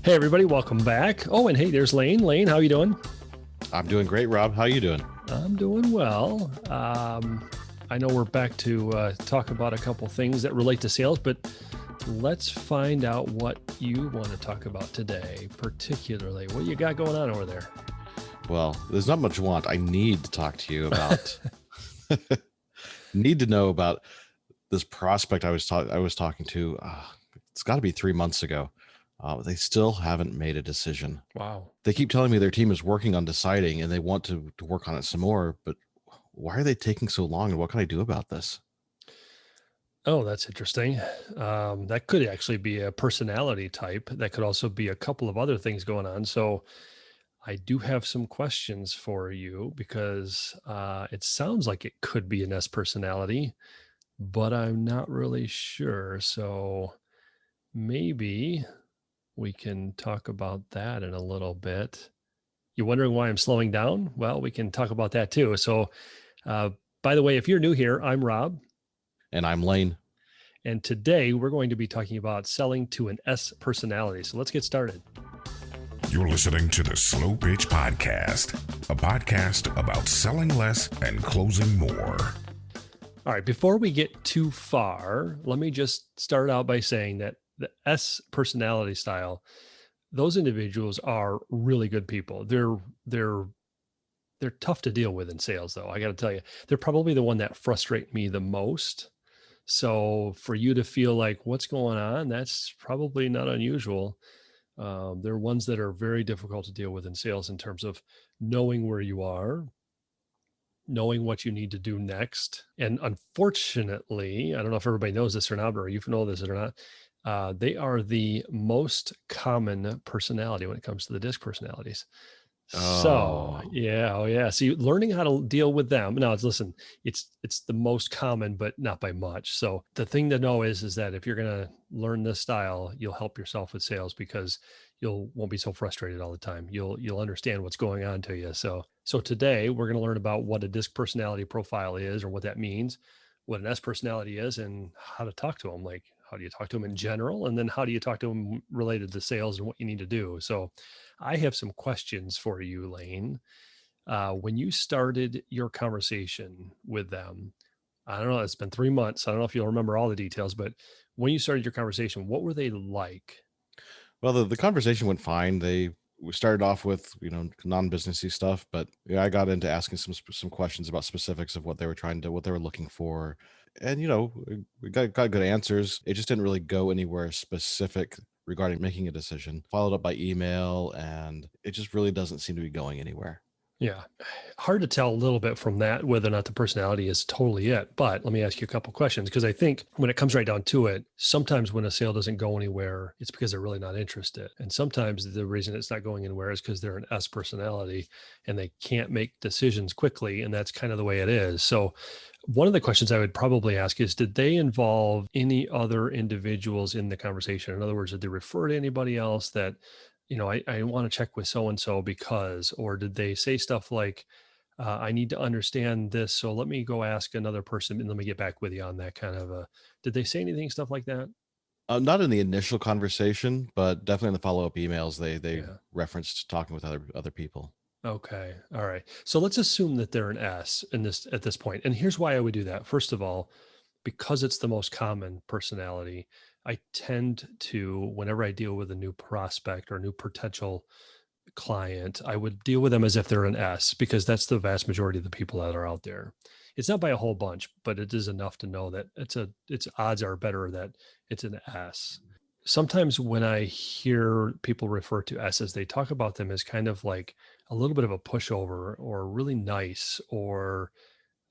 Hey, everybody, welcome back. Oh, and hey, there's Lane. Lane, how you doing? I'm doing great, Rob. How are you doing? I'm doing well. I know we're back to talk about a couple things that relate to sales, but let's find out what you want to talk about today, particularly. What you got going on over there? Well, there's not much want. I need to talk to you about, need to know about this prospect I was talking to. It's got to be 3 months ago. They still haven't made a decision. Wow. They keep telling me their team is working on deciding and they want to work on it some more, but why are they taking so long and what can I do about this? Oh, that's interesting. That could actually be a personality type. That could also be a couple of other things going on. So I do have some questions for you because it sounds like it could be an S personality, but I'm not really sure. So maybe we can talk about that in a little bit. You're wondering why I'm slowing down? Well, we can talk about that too. So, by the way, if you're new here, I'm Rob. And I'm Lane. And today we're going to be talking about selling to an S personality. So let's get started. You're listening to the Slow Pitch Podcast, a podcast about selling less and closing more. All right, before we get too far, let me just start out by saying that the S personality style, those individuals are really good people. They're tough to deal with in sales, though. I got to tell you, they're probably the one that frustrate me the most. So for you to feel like what's going on, that's probably not unusual. They're ones that are very difficult to deal with in sales in terms of knowing where you are, knowing what you need to do next. And unfortunately, I don't know if everybody knows this or not, or you know this or not, they are the most common personality when it comes to the DiSC personalities. So yeah. See, learning how to deal with them. Now, it's the most common, but not by much. So the thing to know is that if you're going to learn this style, you'll help yourself with sales because won't be so frustrated all the time. You'll understand what's going on to you. So today we're going to learn about what a DiSC personality profile is, or what that means, what an S personality is, and how to talk to them. Like, how do you talk to them in general? And then how do you talk to them related to sales and what you need to do? So I have some questions for you, Lane. When you started your conversation with them, I don't know, it's been 3 months. I don't know if you'll remember all the details, but when you started your conversation, what were they like? Well, the conversation went fine. We started off with, non-businessy stuff, but I got into asking some questions about specifics of what they were looking for. And, we got good answers. It just didn't really go anywhere specific regarding making a decision. Followed up by email, and it just really doesn't seem to be going anywhere. Yeah. Hard to tell a little bit from that whether or not the personality is totally it. But let me ask you a couple questions, because I think when it comes right down to it, sometimes when a sale doesn't go anywhere, it's because they're really not interested. And sometimes the reason it's not going anywhere is because they're an S personality and they can't make decisions quickly. And that's kind of the way it is. So one of the questions I would probably ask is, did they involve any other individuals in the conversation? In other words, did they refer to anybody else that, I want to check with so-and-so because, or did they say stuff like, I need to understand this, so let me go ask another person and let me get back with you on that kind of did they say stuff like that? Not in the initial conversation, but definitely in the follow-up emails, they referenced talking with other people. Okay. All right. So let's assume that they're an S at this point. And here's why I would do that. First of all, because it's the most common personality, I tend to, whenever I deal with a new prospect or a new potential client, I would deal with them as if they're an S, because that's the vast majority of the people that are out there. It's not by a whole bunch, but it is enough to know that its odds are better that it's an S. Sometimes when I hear people refer to S's, they talk about them as kind of like a little bit of a pushover or really nice, or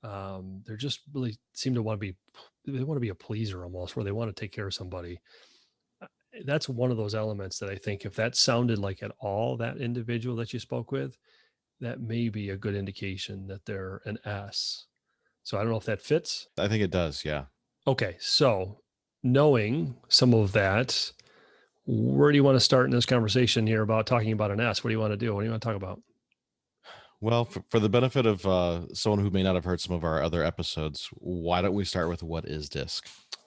they're just really seem to want to be a pleaser almost, where they want to take care of somebody. That's one of those elements that I think, if that sounded like at all that individual that you spoke with, that may be a good indication that they're an S. So I don't know if that fits. I think it does. Yeah. Okay. So knowing some of that, where do you want to start in this conversation here about talking about an S? What do you want to do? What do you want to talk about? Well, for the benefit of someone who may not have heard some of our other episodes, why don't we start with what is DiSC?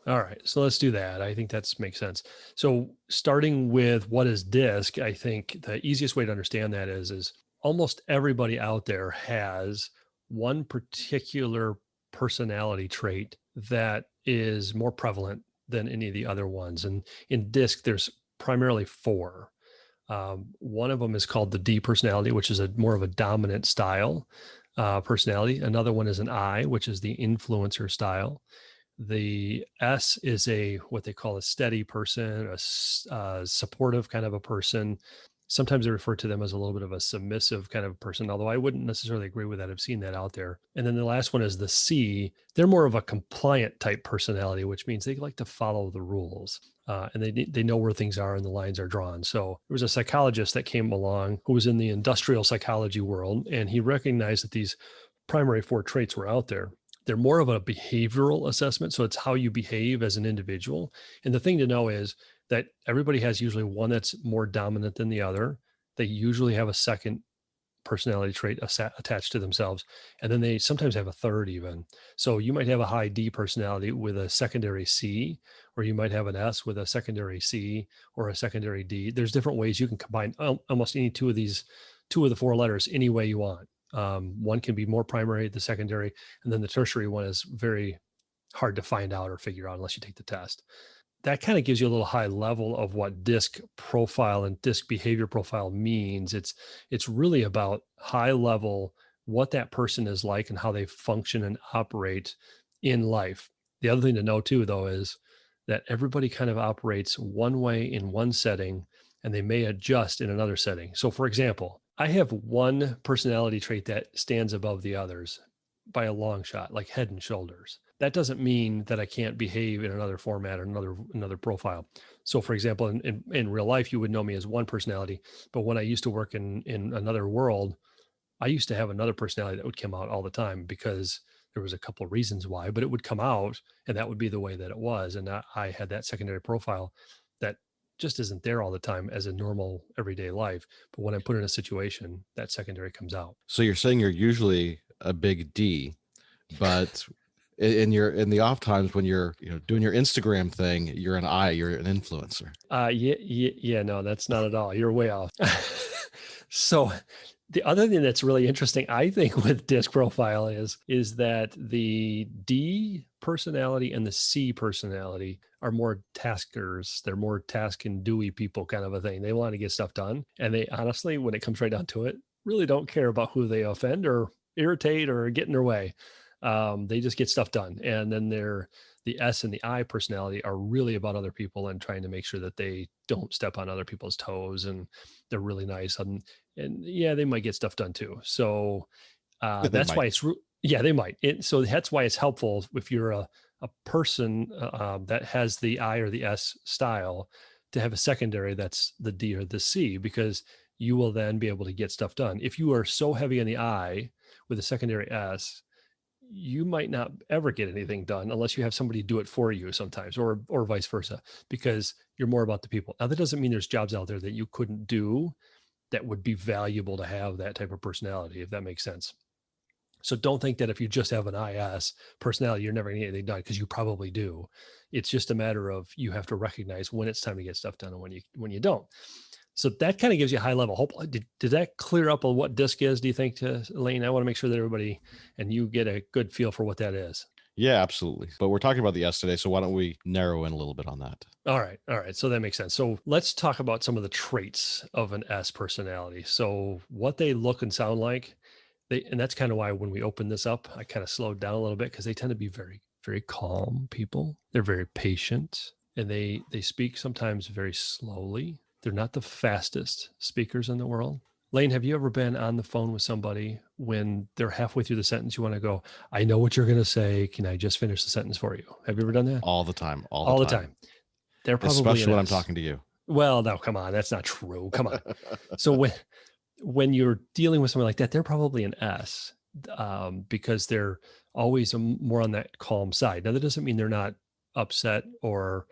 All right, so let's do that. I think that makes sense. So starting with what is DiSC, I think the easiest way to understand that is almost everybody out there has one particular personality trait that is more prevalent than any of the other ones. And in DiSC, there's primarily four. One of them is called the D personality, which is a more of a dominant style personality. Another one is an I, which is the influencer style. The S is what they call a steady person, a supportive kind of a person. Sometimes they refer to them as a little bit of a submissive kind of person, although I wouldn't necessarily agree with that. I've seen that out there. And then the last one is the C. They're more of a compliant type personality, which means they like to follow the rules. And they know where things are and the lines are drawn. So there was a psychologist that came along who was in the industrial psychology world, and he recognized that these primary four traits were out there. They're more of a behavioral assessment. So it's how you behave as an individual. And the thing to know is that everybody has usually one that's more dominant than the other. They usually have a second personality trait attached to themselves. And then they sometimes have a third even. So you might have a high D personality with a secondary C, or you might have an S with a secondary C or a secondary D. There's different ways you can combine almost any two of the four letters any way you want. One can be more primary, the secondary, and then the tertiary one is very hard to find out or figure out unless you take the test. That kind of gives you a little high level of what DiSC profile and DiSC behavior profile means. It's really about high level, what that person is like and how they function and operate in life. The other thing to know too, though, is that everybody kind of operates one way in one setting and they may adjust in another setting. So for example, I have one personality trait that stands above the others by a long shot, like head and shoulders. That doesn't mean that I can't behave in another format or another profile. So for example, in real life, you would know me as one personality, but when I used to work in another world, I used to have another personality that would come out all the time because there was a couple of reasons why, but it would come out and that would be the way that it was. And I had that secondary profile that just isn't there all the time as a normal everyday life. But when I put in a situation, that secondary comes out. So you're saying you're usually a big D, but in the off times when you're doing your Instagram thing, you're an I, you're an influencer. Yeah, no, that's not at all. You're way off. So the other thing that's really interesting, I think, with DiSC profile is that the D personality and the C personality are more taskers. They're more task and doey people kind of a thing. They want to get stuff done. And they honestly, when it comes right down to it, really don't care about who they offend or irritate or get in their way. They just get stuff done. And then the S and the I personality are really about other people and trying to make sure that they don't step on other people's toes, and they're really nice. And yeah, they might get stuff done too. So that's why they might. So that's why it's helpful if you're a person that has the I or the S style to have a secondary that's the D or the C, because you will then be able to get stuff done. If you are so heavy on the I with a secondary S, you might not ever get anything done unless you have somebody do it for you sometimes, or vice versa, because you're more about the people. Now, that doesn't mean there's jobs out there that you couldn't do that would be valuable to have that type of personality, if that makes sense. So don't think that if you just have an IS personality, you're never going to get anything done, because you probably do. It's just a matter of you have to recognize when it's time to get stuff done and when you don't. So that kind of gives you a high level hope. Did that clear up on what DiSC is, do you think, to Elaine? I want to make sure that everybody and you get a good feel for what that is. Yeah, absolutely. But we're talking about the S today, so why don't we narrow in a little bit on that? All right. So that makes sense. So let's talk about some of the traits of an S personality. So what they look and sound like, and that's kind of why when we open this up, I kind of slowed down a little bit, because they tend to be very, very calm people. They're very patient, and they speak sometimes very slowly. They're not the fastest speakers in the world. Lane, have you ever been on the phone with somebody when they're halfway through the sentence, you want to go, I know what you're going to say. Can I just finish the sentence for you? Have you ever done that? All the time. All the time. They're probably especially when I'm talking to you. Well, no, come on. That's not true. Come on. So when you're dealing with someone like that, they're probably an S, because they're always more on that calm side. Now, that doesn't mean they're not upset or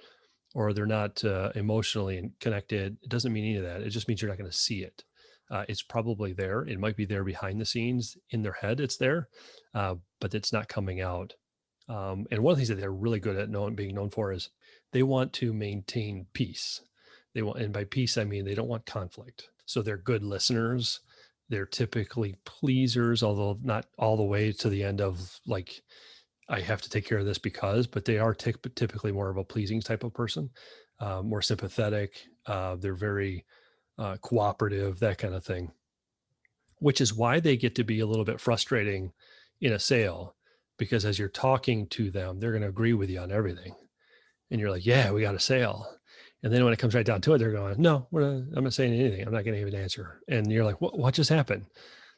they're not emotionally connected. It doesn't mean any of that. It just means you're not going to see it. It's probably there. It might be there behind the scenes in their head. It's there, but it's not coming out And one of the things that they're really good at being known for is they want to maintain peace. And by peace, I mean, they don't want conflict. So they're good listeners. They're typically pleasers, although not all the way to the end of like, I have to take care of this but they are typically more of a pleasing type of person, more sympathetic. They're very cooperative, that kind of thing, which is why they get to be a little bit frustrating in a sale, because as you're talking to them, they're going to agree with you on everything. And you're like, yeah, we got a sale. And then when it comes right down to it, they're going, no, I'm not saying anything. I'm not going to give an answer. And you're like, what just happened?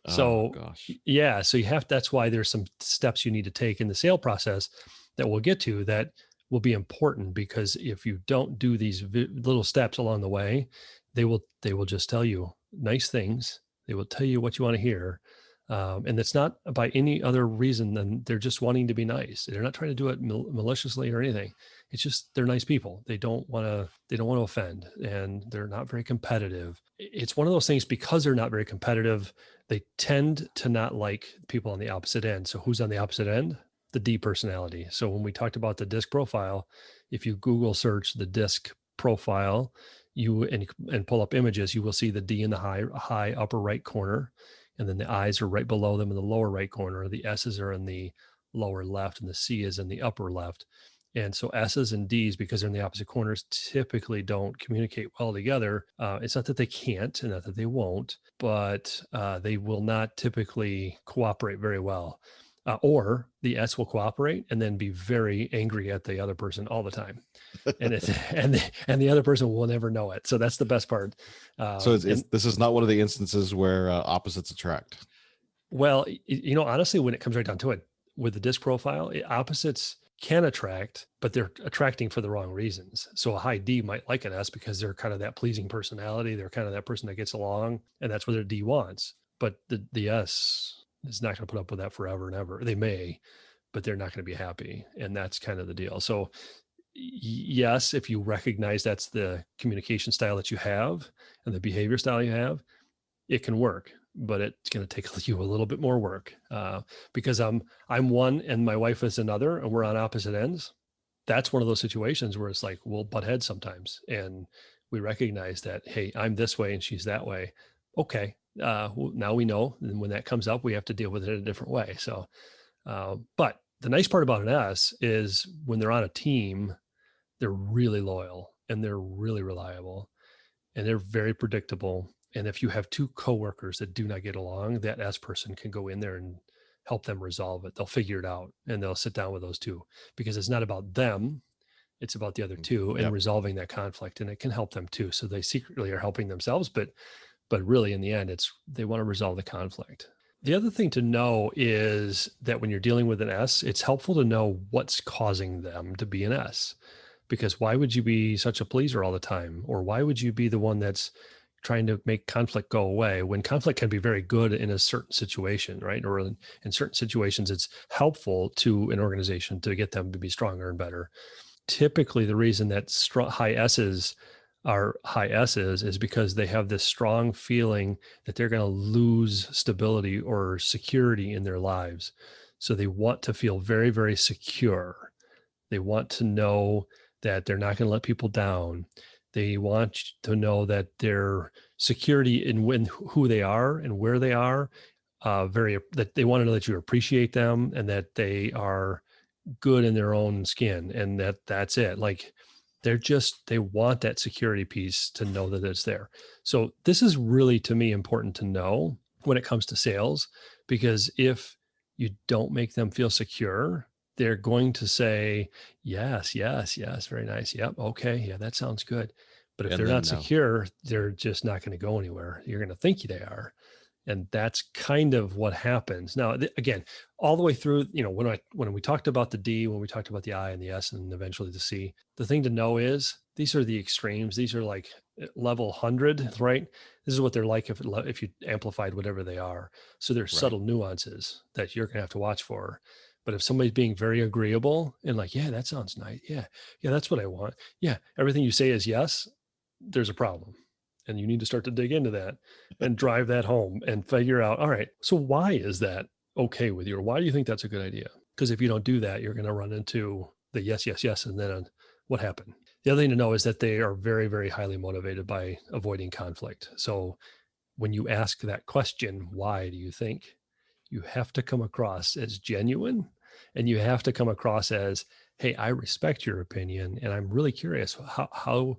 So, gosh. yeah, so that's why there's some steps you need to take in the sale process that we'll get to that will be important, because if you don't do these little steps along the way, they will just tell you nice things. They will tell you what you want to hear. And it's not by any other reason than they're just wanting to be nice. They're not trying to do it maliciously or anything. It's just, they're nice people. They don't want to offend, and they're not very competitive. It's one of those things, because they're not very competitive, they tend to not like people on the opposite end. So who's on the opposite end? The D personality. So when we talked about the DiSC profile, if you Google search the DiSC profile, and pull up images, you will see the D in the high upper right corner. And then the I's are right below them in the lower right corner. The S's are in the lower left, and the C is in the upper left. And so S's and D's, because they're in the opposite corners, typically don't communicate well together. It's not that they can't and not that they won't, but they will not typically cooperate very well. Or the S will cooperate and then be very angry at the other person all the time. And the other person will never know it. So that's the best part. So this is not one of the instances where opposites attract. Well, honestly, when it comes right down to it, with the DiSC profile, opposites can attract, but they're attracting for the wrong reasons. So a high D might like an S because they're kind of that pleasing personality. They're kind of that person that gets along, and that's what their D wants. But the S is not going to put up with that forever and ever. They may, but they're not going to be happy. And that's kind of the deal. So yes, if you recognize that's the communication style that you have and the behavior style you have, it can work, but it's going to take you a little bit more work, because I'm one and my wife is another, and we're on opposite ends. That's one of those situations where it's like, we'll butt heads sometimes. And we recognize that, hey, I'm this way and she's that way. Okay. Now we know, and when that comes up, we have to deal with it in a different way. So, but the nice part about an S is when they're on a team, they're really loyal and they're really reliable and they're very predictable. And if you have two coworkers that do not get along, that S person can go in there and help them resolve it. They'll figure it out, and they'll sit down with those two, because it's not about them. It's about the other two and resolving that conflict, and it can help them too. So they secretly are helping themselves, but really in the end, they want to resolve the conflict. The other thing to know is that when you're dealing with an S, it's helpful to know what's causing them to be an S, because why would you be such a pleaser all the time? Or why would you be the one that's trying to make conflict go away, when conflict can be very good in a certain situation, right? Or in certain situations, it's helpful to an organization to get them to be stronger and better. Typically, the reason that high S's are high S's is because they have this strong feeling that they're going to lose stability or security in their lives. So they want to feel very, very secure. They want to know that they're not going to let people down. They want to know that their security in who they are and where they are, that they want to know that you appreciate them and that they are good in their own skin, and that's it. Like they want that security piece to know that it's there. So this is really, to me, important to know when it comes to sales, because if you don't make them feel secure, they're going to say, yes, very nice. Yep. Okay. Yeah, that sounds good. But if they're not secure, they're just not going to go anywhere. You're going to think they are. And that's kind of what happens. Now, again, all the way through, when we talked about the D, when we talked about the I and the S and eventually the C, the thing to know is these are the extremes. These are like level 100, right? This is what they're like if you amplified whatever they are. So there's subtle nuances that you're going to have to watch for. But if somebody's being very agreeable and like, yeah, that sounds nice. Yeah, that's what I want. Yeah, everything you say is yes, there's a problem. And you need to start to dig into that and drive that home and figure out, all right, so why is that okay with you? Or why do you think that's a good idea? Because if you don't do that, you're going to run into the yes, yes, yes. And then what happened? The other thing to know is that they are very, very highly motivated by avoiding conflict. So when you ask that question, why do you think, you have to come across as genuine, and you have to come across as, hey, I respect your opinion, and I'm really curious, how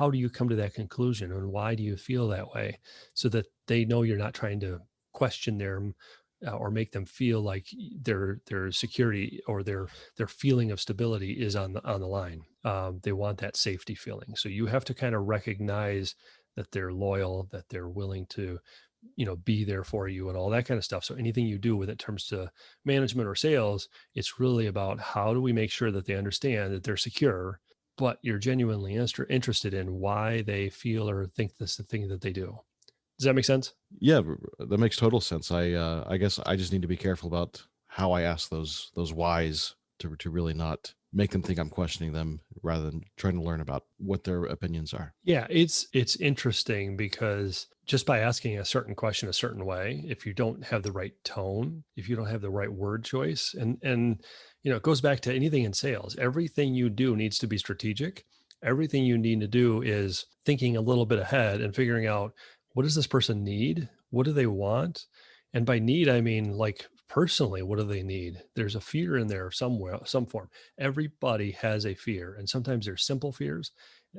do you come to that conclusion, and why do you feel that way, so that they know you're not trying to question their or make them feel like their security or their feeling of stability is on the line. They want that safety feeling. So you have to kind of recognize that they're loyal, that they're willing to, be there for you and all that kind of stuff. So anything you do with it terms to management or sales, it's really about how do we make sure that they understand that they're secure, but you're genuinely interested in why they feel or think this the thing that they do. Does that make sense? Yeah, that makes total sense. I guess I just need to be careful about how I ask those whys to really not make them think I'm questioning them, rather than trying to learn about what their opinions are. Yeah, it's interesting because just by asking a certain question a certain way, if you don't have the right tone, if you don't have the right word choice, and it goes back to anything in sales. Everything you do needs to be strategic. Everything you need to do is thinking a little bit ahead and figuring out, what does this person need? What do they want? And by need, I mean, like, personally, what do they need? There's a fear in there somewhere, some form. Everybody has a fear, and sometimes they're simple fears.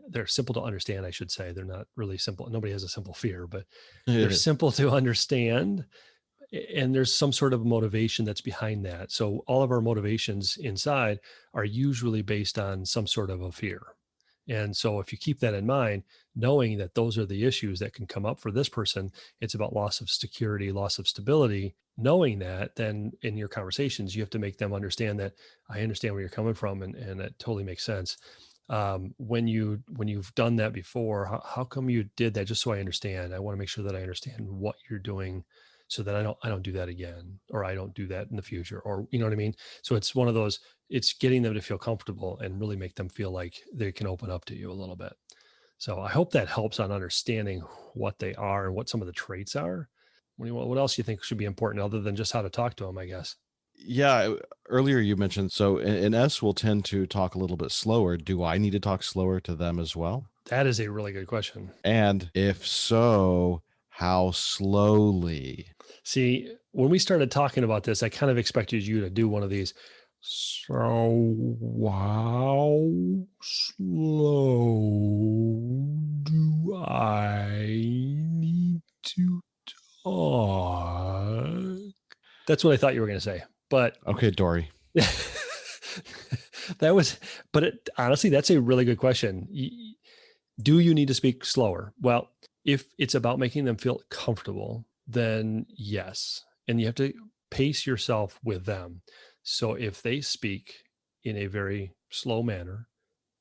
They're simple to understand, I should say. They're not really simple. Nobody has a simple fear, but they're simple to understand. And there's some sort of motivation that's behind that. So all of our motivations inside are usually based on some sort of a fear. And so if you keep that in mind, knowing that those are the issues that can come up for this person, it's about loss of security, loss of stability. Knowing that, then in your conversations, you have to make them understand that I understand where you're coming from, and it totally makes sense. When you've done that before, how come you did that? Just so I understand. I want to make sure that I understand what you're doing, so that I don't do that again, or I don't do that in the future, or you know what I mean? So it's one of those, it's getting them to feel comfortable and really make them feel like they can open up to you a little bit. So I hope that helps on understanding what they are and what some of the traits are. What else do you think should be important other than just how to talk to them, I guess? Yeah, earlier you mentioned, so an S will tend to talk a little bit slower. Do I need to talk slower to them as well? That is a really good question. And if so, how slowly? See, when we started talking about this, I kind of expected you to do one of these. So how slow do I need to talk? That's what I thought you were going to say. But Okay, Dory. honestly, that's a really good question. Do you need to speak slower? Well, if it's about making them feel comfortable, then yes. And you have to pace yourself with them. So if they speak in a very slow manner,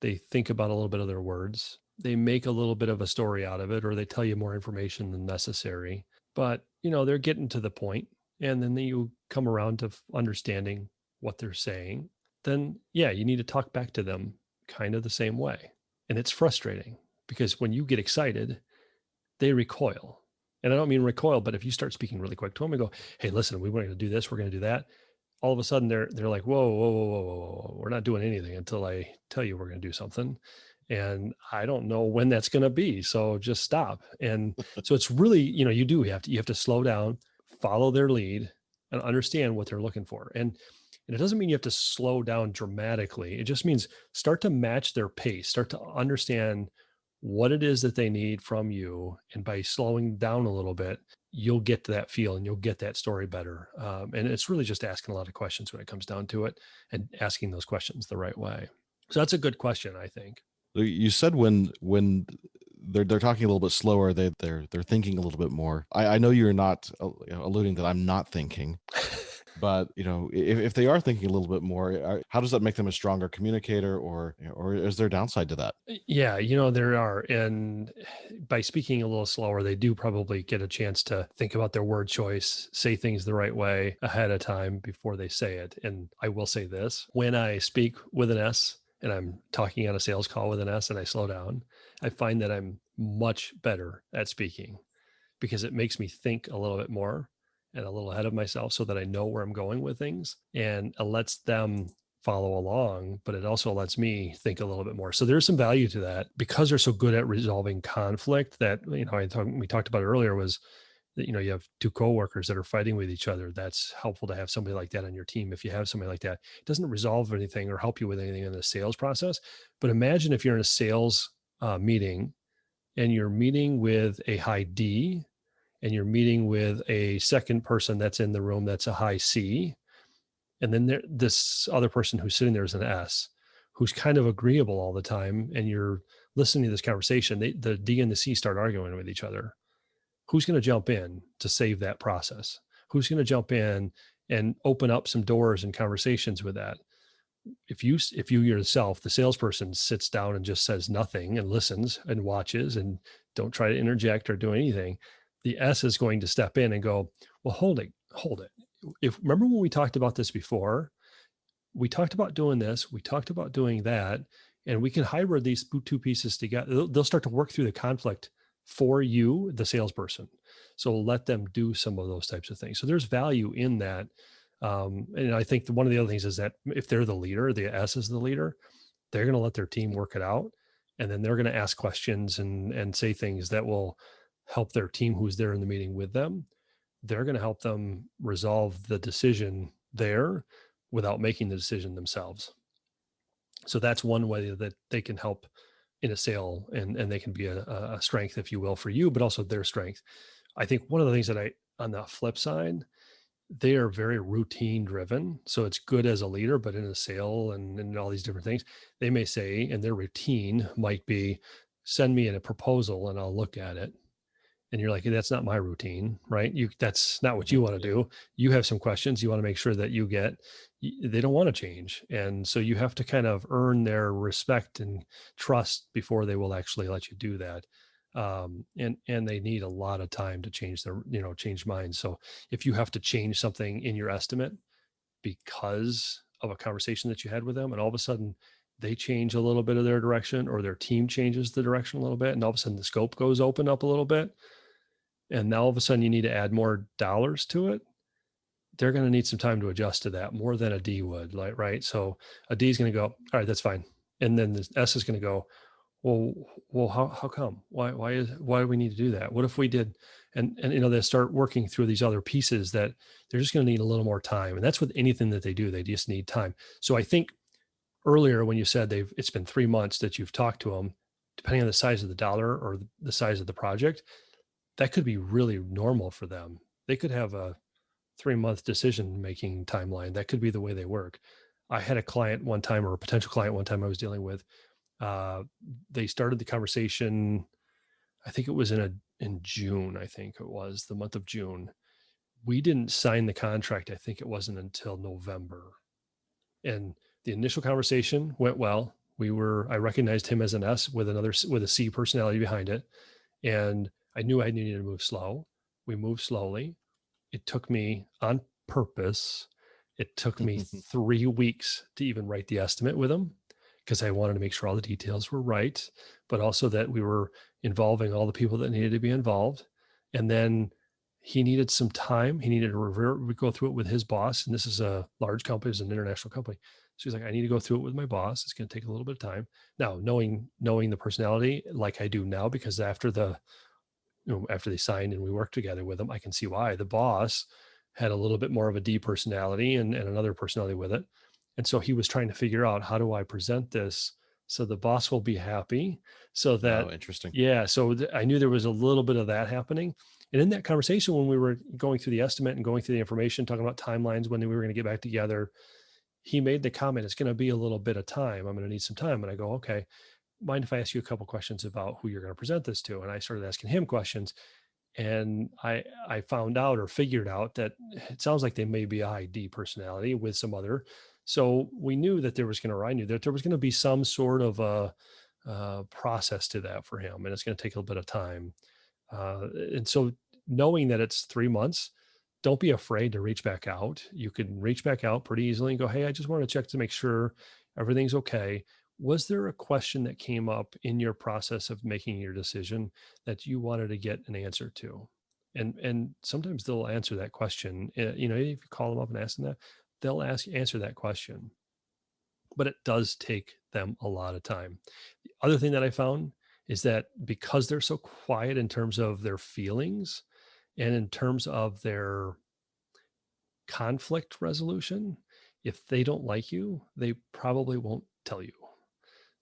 they think about a little bit of their words, they make a little bit of a story out of it, or they tell you more information than necessary, but they're getting to the point, and then you come around to understanding what they're saying, then yeah, you need to talk back to them kind of the same way. And it's frustrating because when you get excited, they recoil. And I don't mean recoil, but if you start speaking really quick to them and go, hey, listen, we want to do this, we're going to do that. All of a sudden they're like, whoa, whoa, whoa, whoa, whoa, we're not doing anything until I tell you we're going to do something. And I don't know when that's going to be. So just stop. And so it's really, you have to slow down, follow their lead, and understand what they're looking for. And it doesn't mean you have to slow down dramatically. It just means start to match their pace, start to understand what it is that they need from you. And by slowing down a little bit, you'll get to that feel and you'll get that story better. And it's really just asking a lot of questions when it comes down to it, and asking those questions the right way. So that's a good question, I think. You said when they're talking a little bit slower, they're thinking a little bit more. I know you're not alluding that I'm not thinking. But if they are thinking a little bit more, how does that make them a stronger communicator, or is there a downside to that? Yeah, there are. And by speaking a little slower, they do probably get a chance to think about their word choice, say things the right way ahead of time before they say it. And I will say this, when I speak with an S and I'm talking on a sales call with an S and I slow down, I find that I'm much better at speaking because it makes me think a little bit more. and a little ahead of myself so that I know where I'm going with things, and it lets them follow along, but it also lets me think a little bit more. So there's some value to that because they're so good at resolving conflict that, we talked about earlier was that, you have two coworkers that are fighting with each other. That's helpful to have somebody like that on your team. If you have somebody like that, it doesn't resolve anything or help you with anything in the sales process. But imagine if you're in a sales meeting and you're meeting with a high D and you're meeting with a second person that's in the room that's a high C, and then this other person who's sitting there is an S, who's kind of agreeable all the time, and you're listening to this conversation. The D and the C start arguing with each other. Who's going to jump in to save that process? Who's going to jump in and open up some doors and conversations with that? If you yourself, the salesperson, sits down and just says nothing and listens and watches and don't try to interject or do anything, the S is going to step in and go, well, hold it. Remember when we talked about this before, we talked about doing this, we talked about doing that, and we can hybrid these two pieces together. They'll start to work through the conflict for you, the salesperson. So let them do some of those types of things. So there's value in that. And I think one of the other things is that if they're the leader, the S is the leader, they're going to let their team work it out. And then they're going to ask questions and say things that will help their team who's there in the meeting with them. They're going to help them resolve the decision there without making the decision themselves. So that's one way that they can help in a sale, and they can be a strength, if you will, for you, but also their strength. I think one of the things that on the flip side, they are very routine driven. So it's good as a leader, but in a sale and all these different things, they may say, and their routine might be, send me in a proposal and I'll look at it. And you're like, that's not my routine, right? That's not what you want to do. You have some questions you want to make sure that they don't want to change. And so you have to kind of earn their respect and trust before they will actually let you do that. And they need a lot of time to change change minds. So if you have to change something in your estimate because of a conversation that you had with them, and all of a sudden they change a little bit of their direction, or their team changes the direction a little bit, and all of a sudden the scope goes open up a little bit, and now all of a sudden you need to add more dollars to it, they're going to need some time to adjust to that more than a D would, right? So a D is going to go, all right, that's fine. And then the S is going to go, well, how come? Why do we need to do that? What if we did? And they start working through these other pieces that they're just going to need a little more time. And that's with anything that they do. They just need time. So I think earlier when you said it's been 3 months that you've talked to them, depending on the size of the dollar or the size of the project, that could be really normal for them. They could have a 3-month decision-making timeline. That could be the way they work. I had a client one time, or a potential client one time I was dealing with. They started the conversation, I think it was in June, I think it was the month of June. We didn't sign the contract. I think it wasn't until November. And the initial conversation went well. I recognized him as an S with a C personality behind it. And I knew I needed to move slow. We moved slowly. It took me on purpose. It took me 3 weeks to even write the estimate with him, because I wanted to make sure all the details were right, but also that we were involving all the people that needed to be involved. And then he needed some time. He needed to go through it with his boss. And this is a large company, it's an international company. So he's like, I need to go through it with my boss. It's going to take a little bit of time. Now, knowing the personality like I do now, because after they signed and we worked together with them, I can see why. The boss had a little bit more of a D personality and another personality with it. And so he was trying to figure out, how do I present this so the boss will be happy, so that, interesting. Yeah. So I knew there was a little bit of that happening. And in that conversation, when we were going through the estimate and going through the information, talking about timelines, when we were going to get back together, he made the comment, it's going to be a little bit of time. I'm going to need some time. And I go, okay, mind if I ask you a couple questions about who you're going to present this to? And I started asking him questions, and I found out, or figured out, that it sounds like they may be a high D personality with some other. So we knew that I knew that there was going to be some sort of a process to that for him, and it's going to take a little bit of time. And so knowing that it's 3 months, don't be afraid to reach back out. You can reach back out pretty easily and go, hey, I just want to check to make sure everything's okay. Was there a question that came up in your process of making your decision that you wanted to get an answer to? And sometimes they'll answer that question. If you call them up and ask them that, they'll answer that question. But it does take them a lot of time. The other thing that I found is that because they're so quiet in terms of their feelings and in terms of their conflict resolution, if they don't like you, they probably won't tell you.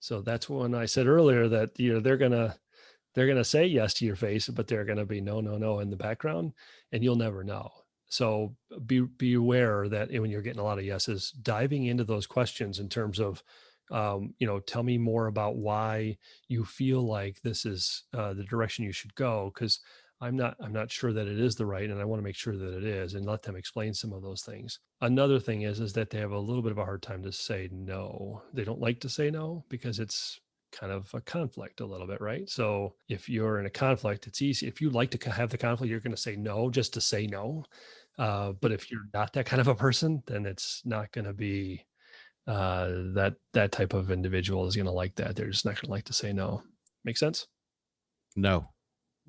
So that's when I said earlier that they're gonna say yes to your face, but they're gonna be no, no, no in the background, and you'll never know. So be aware that when you're getting a lot of yeses, diving into those questions in terms of, tell me more about why you feel like this is the direction you should go, because I'm not sure that it is the right, and I want to make sure that it is, and let them explain some of those things. Another thing is that they have a little bit of a hard time to say no. They don't like to say no because it's kind of a conflict a little bit, right? So if you're in a conflict, it's easy. If you like to have the conflict, you're going to say no just to say no. But if you're not that kind of a person, then it's not going to be that type of individual is going to like that. They're just not going to like to say no. Make sense? No.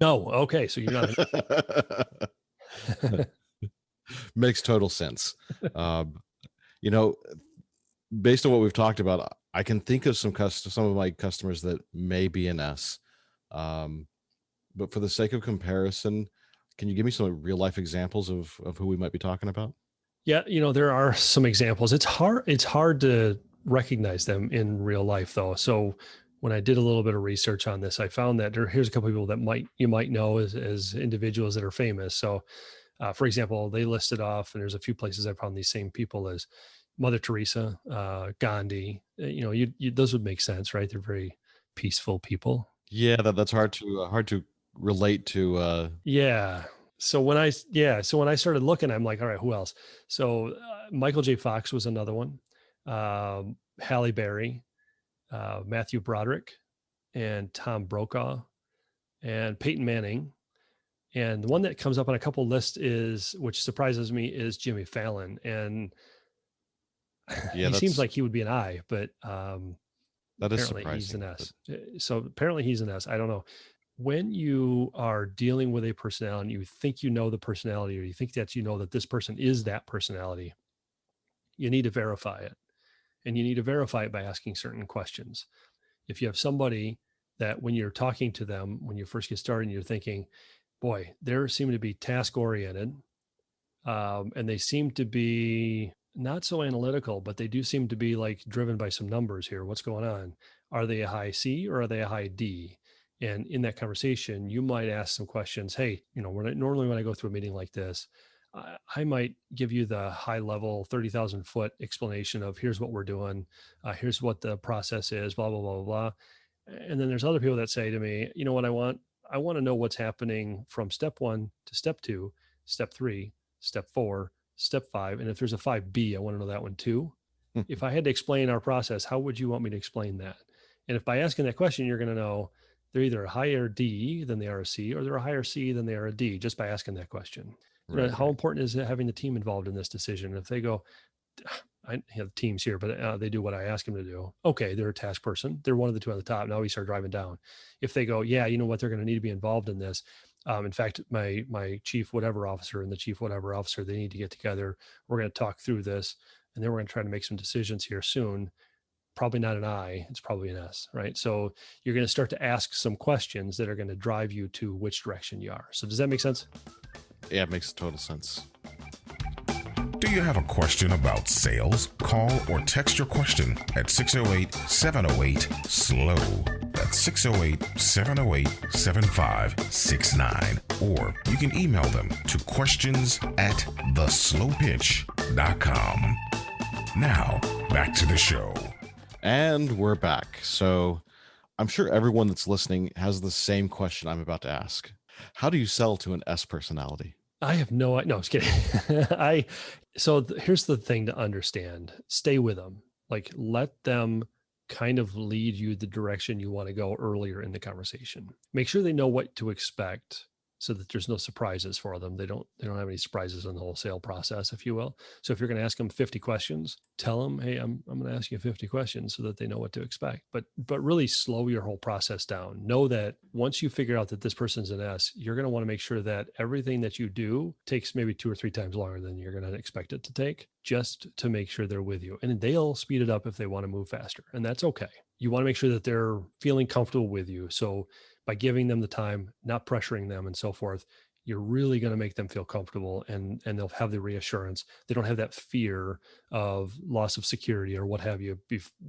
No. Okay. So you're not. Makes total sense. Based on what we've talked about, I can think of some of my customers that may be an S. But for the sake of comparison, can you give me some real life examples of who we might be talking about? Yeah, there are some examples. It's hard to recognize them in real life though. So when I did a little bit of research on this, I found that here's a couple of people that you might know as individuals that are famous. So for example, they listed off, and there's a few places I found these same people as Mother Teresa, Gandhi. Those would make sense, right? They're very peaceful people. Yeah, that's hard to relate to. Yeah. So when I started looking, I'm like, all right, who else? So Michael J. Fox was another one. Halle Berry, Matthew Broderick, and Tom Brokaw, and Peyton Manning. And the one that comes up on a couple lists which surprises me, is Jimmy Fallon. And he seems like he would be an I, but that is surprising. He's an S. So apparently he's an S. I don't know. When you are dealing with a personality and you think you know the personality, or you think that you know that this person is that personality, you need to verify it. And you need to verify it by asking certain questions. If you have somebody that when you're talking to them, when you first get started, and you're thinking, boy, they seem to be task oriented, and they seem to be not so analytical, but they do seem to be like driven by some numbers here. What's going on? Are they a high C or are they a high D? And in that conversation, you might ask some questions. Hey, normally when I go through a meeting like this, I might give you the high level 30,000 foot explanation of here's what we're doing. Here's what the process is, blah, blah, blah, blah, blah. And then there's other people that say to me, you know what I want? I want to know what's happening from step 1 to step 2, step 3, step 4, step 5. And if there's a 5B, I want to know that one too. If I had to explain our process, how would you want me to explain that? And if by asking that question, you're going to know they're either a higher D than they are a C, or they're a higher C than they are a D, just by asking that question. Right. How important is it having the team involved in this decision? If they go, I have teams here, but they do what I ask them to do. Okay, they're a task person. They're one of the two on the top. Now we start driving down. If they go, yeah, you know what, they're going to need to be involved in this. In fact, my chief whatever officer and the chief whatever officer, they need to get together. We're going to talk through this, and then we're going to try to make some decisions here soon. Probably not an I, it's probably an S, right? So you're going to start to ask some questions that are going to drive you to which direction you are. So does that make sense? Yeah, it makes total sense. Do you have a question about sales? Call or text your question at 608-708-SLOW. That's 608-708-7569. Or you can email them to questions@theslowpitch.com. Now, back to the show. And we're back. So I'm sure everyone that's listening has the same question I'm about to ask. How do you sell to an S personality? I have no idea. No, I'm just kidding. Here's the thing to understand. Stay with them. Like, let them kind of lead you the direction you want to go earlier in the conversation. Make sure they know what to expect so that there's no surprises for them. They don't have any surprises in the whole sale process, if you will. So if you're going to ask them 50 questions, tell them, hey, I'm going to ask you 50 questions so that they know what to expect. But really slow your whole process down. Know that once you figure out that this person's an S, you're going to want to make sure that everything that you do takes maybe 2 or 3 times longer than you're going to expect it to take, just to make sure they're with you. And they'll speed it up if they want to move faster. And that's okay. You want to make sure that they're feeling comfortable with you. So by giving them the time, not pressuring them and so forth, you're really going to make them feel comfortable, and they'll have the reassurance. They don't have that fear of loss of security or what have you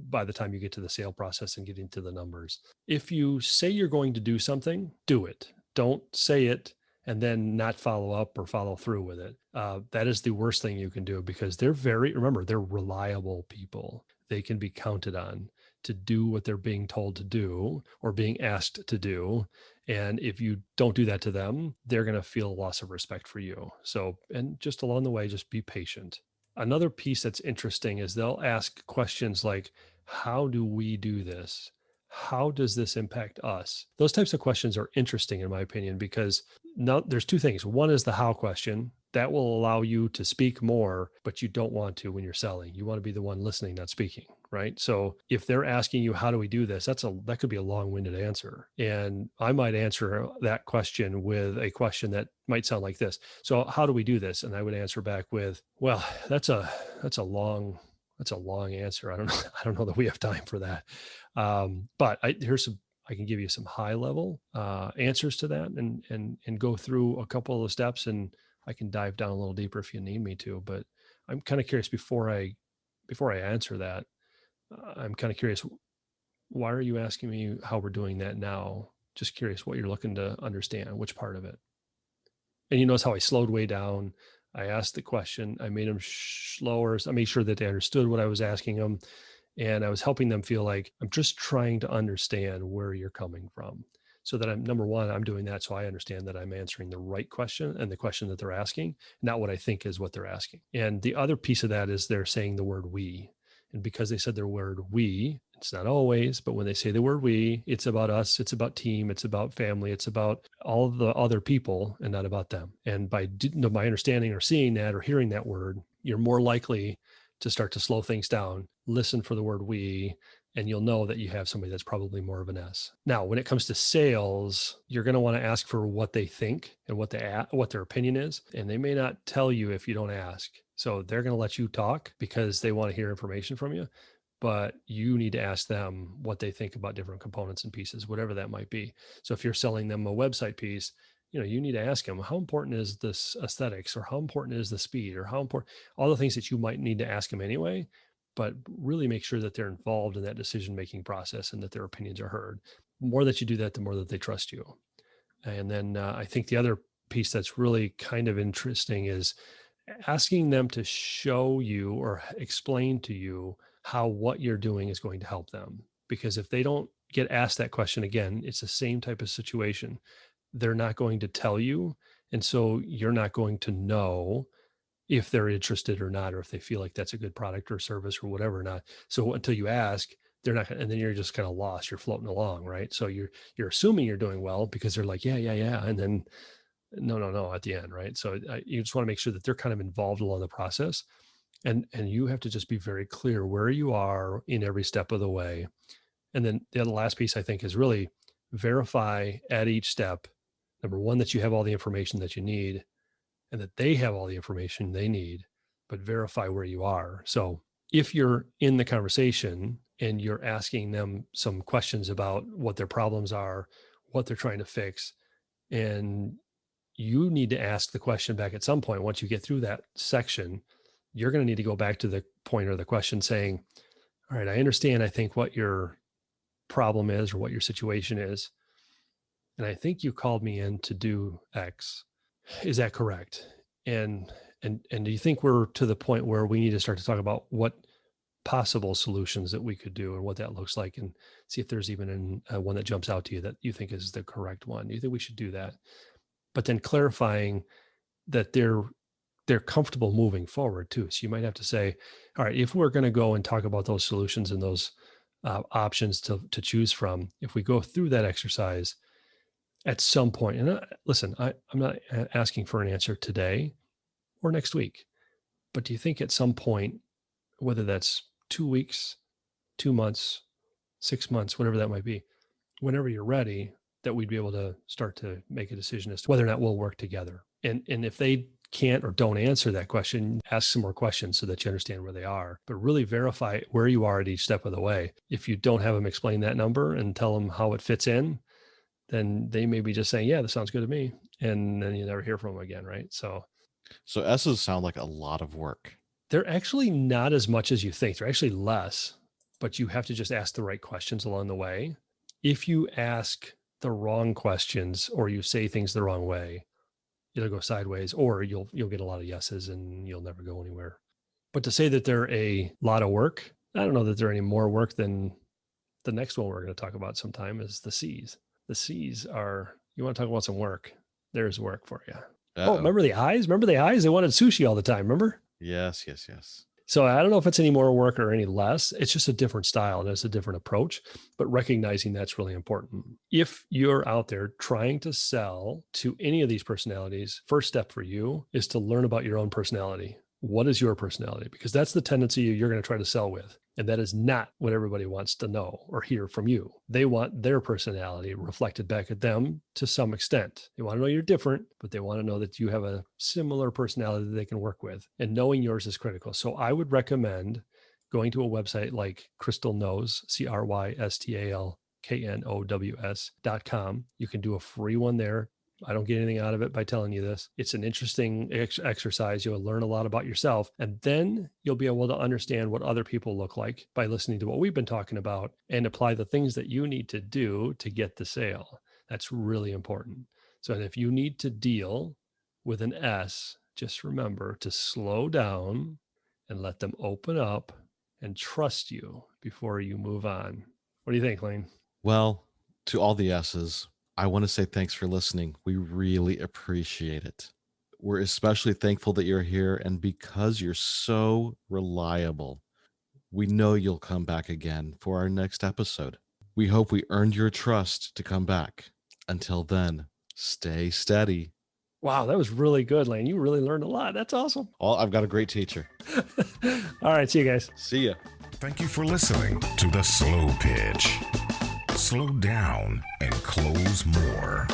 by the time you get to the sale process and get into the numbers. If you say you're going to do something, do it. Don't say it and then not follow up or follow through with it. That is the worst thing you can do, because they're reliable people. They can be counted on to do what they're being told to do or being asked to do. And if you don't do that to them, they're going to feel a loss of respect for you. So, and just along the way, just be patient. Another piece that's interesting is they'll ask questions like, how do we do this? How does this impact us? Those types of questions are interesting, in my opinion, because now there's 2 things. One is the how question. That will allow you to speak more, but you don't want to when you're selling. You want to be the one listening, not speaking, right? So if they're asking you, how do we do this? That could be a long-winded answer. And I might answer that question with a question that might sound like this. So how do we do this? And I would answer back with, well, that's a long answer. I don't know that we have time for that. But I can give you some high level answers to that and go through a couple of the steps, and I can dive down a little deeper if you need me to. But I'm kind of curious before I answer that. I'm kind of curious, why are you asking me how we're doing that now? Just curious what you're looking to understand, which part of it. And you notice how I slowed way down. I asked the question. I made them slower. I made sure that they understood what I was asking them. And I was helping them feel like I'm just trying to understand where you're coming from. So that I'm doing that so I understand that I'm answering the right question and the question that they're asking, not what I think is what they're asking. And the other piece of that is they're saying the word we. And because they said the word we, it's not always, but when they say the word we, it's about us, it's about team, it's about family, it's about all of the other people and not about them. And by understanding or seeing that or hearing that word, you're more likely to start to slow things down, listen for the word we, and you'll know that you have somebody that's probably more of an S. Now, when it comes to sales, you're going to want to ask for what they think and what their opinion is. And they may not tell you if you don't ask. So they're going to let you talk because they want to hear information from you. But you need to ask them what they think about different components and pieces, whatever that might be. So if you're selling them a website piece, you need to ask them, how important is this aesthetics, or how important is the speed, or how important, all the things that you might need to ask them anyway, but really make sure that they're involved in that decision-making process and that their opinions are heard. The more that you do that, the more that they trust you. And then I think the other piece that's really kind of interesting is asking them to show you or explain to you how what you're doing is going to help them. Because if they don't get asked that question again, it's the same type of situation. They're not going to tell you. And so you're not going to know if they're interested or not, or if they feel like that's a good product or service or whatever or not. So until you ask, they're not, and then you're just kind of lost. You're floating along, right? So you're assuming you're doing well because they're like, yeah. And then no at the end, right? So you just want to make sure that they're kind of involved along the process. And you have to just be very clear where you are in every step of the way. And then the last piece, I think, is really verify at each step, number one, that you have all the information that you need and that they have all the information they need, but verify where you are. So if you're in the conversation and you're asking them some questions about what their problems are, what they're trying to fix, and you need to ask the question back at some point, once you get through that section, you're going to need to go back to the point or the question saying, all right, I understand, I think, what your problem is or what your situation is. And I think you called me in to do X. Is that correct? And do you think we're to the point where we need to start to talk about what possible solutions that we could do and what that looks like, and see if there's even one that jumps out to you that you think is the correct one? Do you think we should do that? But then clarifying that they're comfortable moving forward too. So you might have to say, all right, if we're going to go and talk about those solutions and those options to choose from, if we go through that exercise, at some point. And listen, I'm not asking for an answer today or next week, but do you think at some point, whether that's 2 weeks, 2 months, 6 months, whatever that might be, whenever you're ready, that we'd be able to start to make a decision as to whether or not we'll work together? And if they can't or don't answer that question, ask some more questions so that you understand where they are, but really verify where you are at each step of the way. If you don't have them explain that number and tell them how it fits in, then they may be just saying, yeah, this sounds good to me. And then you never hear from them again, right? So S's sound like a lot of work. they're actually not as much as you think. They're actually less, but you have to just ask the right questions along the way. If you ask the wrong questions or you say things the wrong way, it'll go sideways, or you'll get a lot of yeses and you'll never go anywhere. But to say that they're a lot of work, I don't know that they're any more work than the next one we're going to talk about sometime is the C's. The C's are, you want to talk about some work, there's work for you. Uh-oh. Oh, remember the I's? Remember the I's? They wanted sushi all the time, remember? Yes. So I don't know if it's any more work or any less. It's just a different style and it's a different approach, but recognizing that's really important. If you're out there trying to sell to any of these personalities, first step for you is to learn about your own personality. What is your personality? Because that's the tendency you're going to try to sell with. And that is not what everybody wants to know or hear from you. They want their personality reflected back at them to some extent. They want to know you're different, but they want to know that you have a similar personality that they can work with. And knowing yours is critical. So I would recommend going to a website like Crystal Knows, CrystalKnows.com. You can do a free one there. I don't get anything out of it by telling you this. It's an interesting exercise. You'll learn a lot about yourself, and then you'll be able to understand what other people look like by listening to what we've been talking about and apply the things that you need to do to get the sale. That's really important. So if you need to deal with an S, just remember to slow down and let them open up and trust you before you move on. What do you think, Lane? Well, to all the S's, I want to say thanks for listening. We really appreciate it. We're especially thankful that you're here, and because you're so reliable, we know you'll come back again for our next episode. We hope we earned your trust to come back. Until then, stay steady. Wow, that was really good, Lane. You really learned a lot. That's awesome. I've got a great teacher. All right, see you guys. See ya. Thank you for listening to The Slow Pitch. Slow down and close more.